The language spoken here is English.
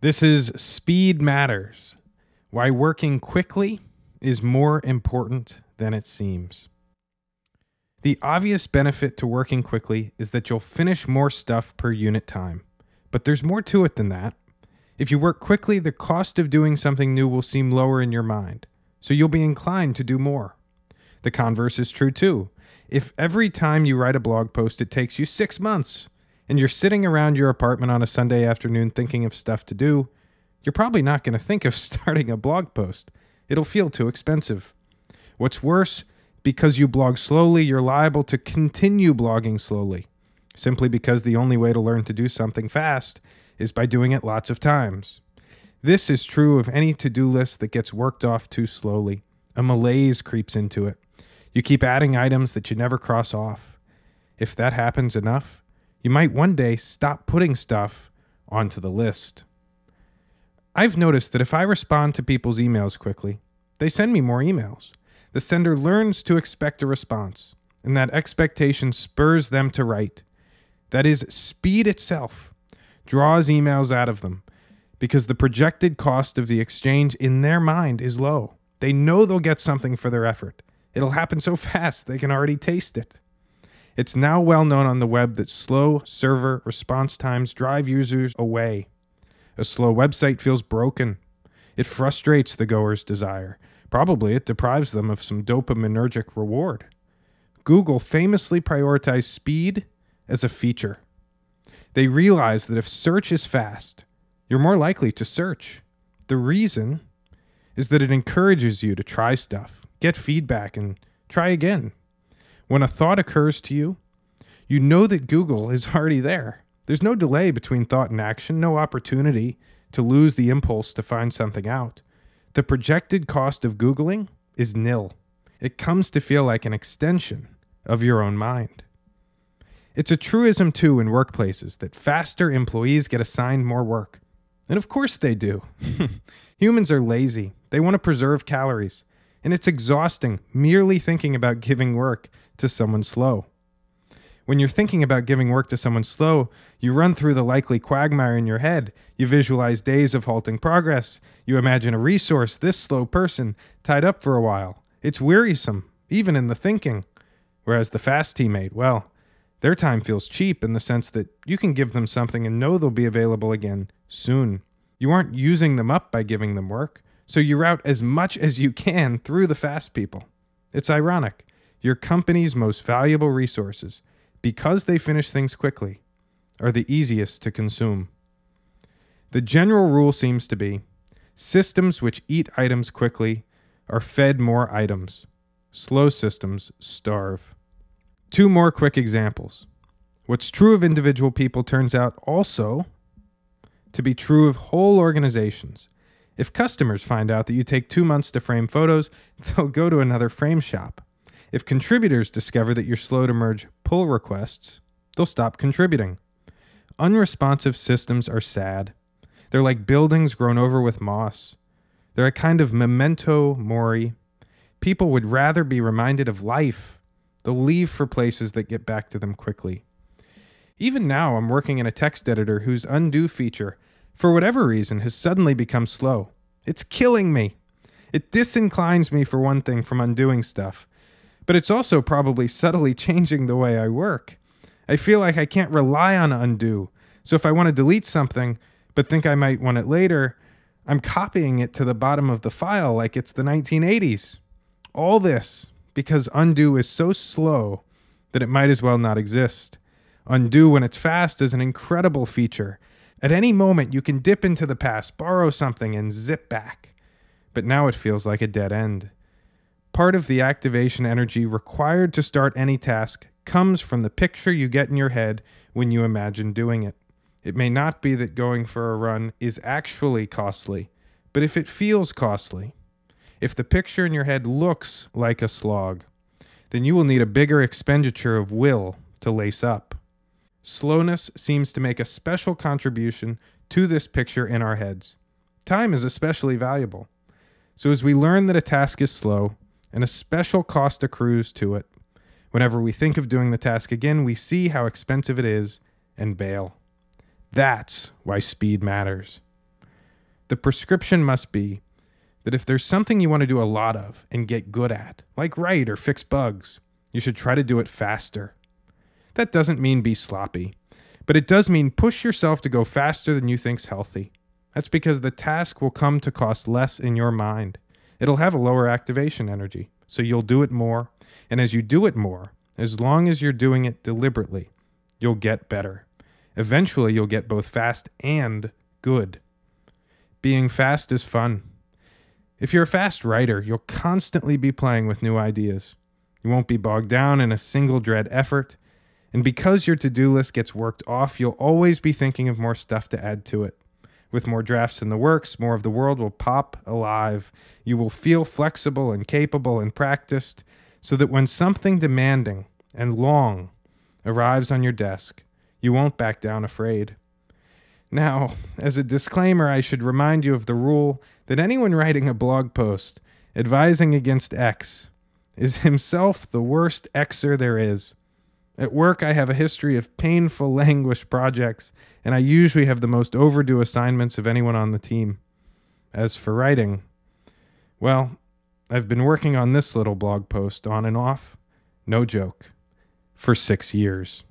This is Speed Matters, why working quickly is more important than it seems. The obvious benefit to working quickly is that you'll finish more stuff per unit time. But there's more to it than that. If you work quickly, the cost of doing something new will seem lower in your mind, so you'll be inclined to do more. The converse is true too. If every time you write a blog post it takes you 6 months, and you're sitting around your apartment on a Sunday afternoon thinking of stuff to do, you're probably not going to think of starting a blog post. It'll feel too expensive. What's worse, because you blog slowly, you're liable to continue blogging slowly, simply because the only way to learn to do something fast is by doing it lots of times. This is true of any to-do list that gets worked off too slowly. A malaise creeps into it. You keep adding items that you never cross off. If that happens enough, you might one day stop putting stuff onto the list. I've noticed that if I respond to people's emails quickly, they send me more emails. The sender learns to expect a response, and that expectation spurs them to write. That is, speed itself draws emails out of them, because the projected cost of the exchange in their mind is low. They know they'll get something for their effort. It'll happen so fast they can already taste it. It's now well known on the web that slow server response times drive users away. A slow website feels broken. It frustrates the goer's desire. Probably it deprives them of some dopaminergic reward. Google famously prioritized speed as a feature. They realize that if search is fast, you're more likely to search. The reason is that it encourages you to try stuff, get feedback, and try again. When a thought occurs to you, you know that Google is already there. There's no delay between thought and action, no opportunity to lose the impulse to find something out. The projected cost of Googling is nil. It comes to feel like an extension of your own mind. It's a truism, too, in workplaces that faster employees get assigned more work. And of course they do. Humans are lazy. They want to preserve calories. And it's exhausting merely thinking about giving work to someone slow. When you're thinking about giving work to someone slow, you run through the likely quagmire in your head. You visualize days of halting progress. You imagine a resource, this slow person, tied up for a while. It's wearisome, even in the thinking. Whereas the fast teammate, well, their time feels cheap in the sense that you can give them something and know they'll be available again soon. You aren't using them up by giving them work, so you route as much as you can through the fast people. It's ironic. Your company's most valuable resources, because they finish things quickly, are the easiest to consume. The general rule seems to be, systems which eat items quickly are fed more items. Slow systems starve. 2 more quick examples. What's true of individual people turns out also to be true of whole organizations. If customers find out that you take 2 months to frame photos, they'll go to another frame shop. If contributors discover that you're slow to merge pull requests, they'll stop contributing. Unresponsive systems are sad. They're like buildings grown over with moss. They're a kind of memento mori. People would rather be reminded of life. They'll leave for places that get back to them quickly. Even now, I'm working in a text editor whose undo feature, for whatever reason, has suddenly become slow. It's killing me. It disinclines me, for one thing, from undoing stuff. But it's also probably subtly changing the way I work. I feel like I can't rely on undo. So if I want to delete something, but think I might want it later, I'm copying it to the bottom of the file like it's the 1980s. All this because undo is so slow that it might as well not exist. Undo when it's fast is an incredible feature. At any moment, you can dip into the past, borrow something, and zip back. But now it feels like a dead end. Part of the activation energy required to start any task comes from the picture you get in your head when you imagine doing it. It may not be that going for a run is actually costly, but if it feels costly, if the picture in your head looks like a slog, then you will need a bigger expenditure of will to lace up. Slowness seems to make a special contribution to this picture in our heads. Time is especially valuable. So as we learn that a task is slow, and a special cost accrues to it, whenever we think of doing the task again, we see how expensive it is and bail. That's why speed matters. The prescription must be that if there's something you want to do a lot of and get good at, like write or fix bugs, you should try to do it faster. That doesn't mean be sloppy, but it does mean push yourself to go faster than you think's healthy. That's because the task will come to cost less in your mind. It'll have a lower activation energy, so you'll do it more, and as you do it more, as long as you're doing it deliberately, you'll get better. Eventually, you'll get both fast and good. Being fast is fun. If you're a fast writer, you'll constantly be playing with new ideas. You won't be bogged down in a single dread effort, and because your to-do list gets worked off, you'll always be thinking of more stuff to add to it. With more drafts in the works, more of the world will pop alive. You will feel flexible and capable and practiced, so that when something demanding and long arrives on your desk, you won't back down afraid. Now, as a disclaimer, I should remind you of the rule that anyone writing a blog post advising against X is himself the worst Xer there is. At work, I have a history of painful language projects, and I usually have the most overdue assignments of anyone on the team. As for writing, well, I've been working on this little blog post on and off, no joke, for 6 years.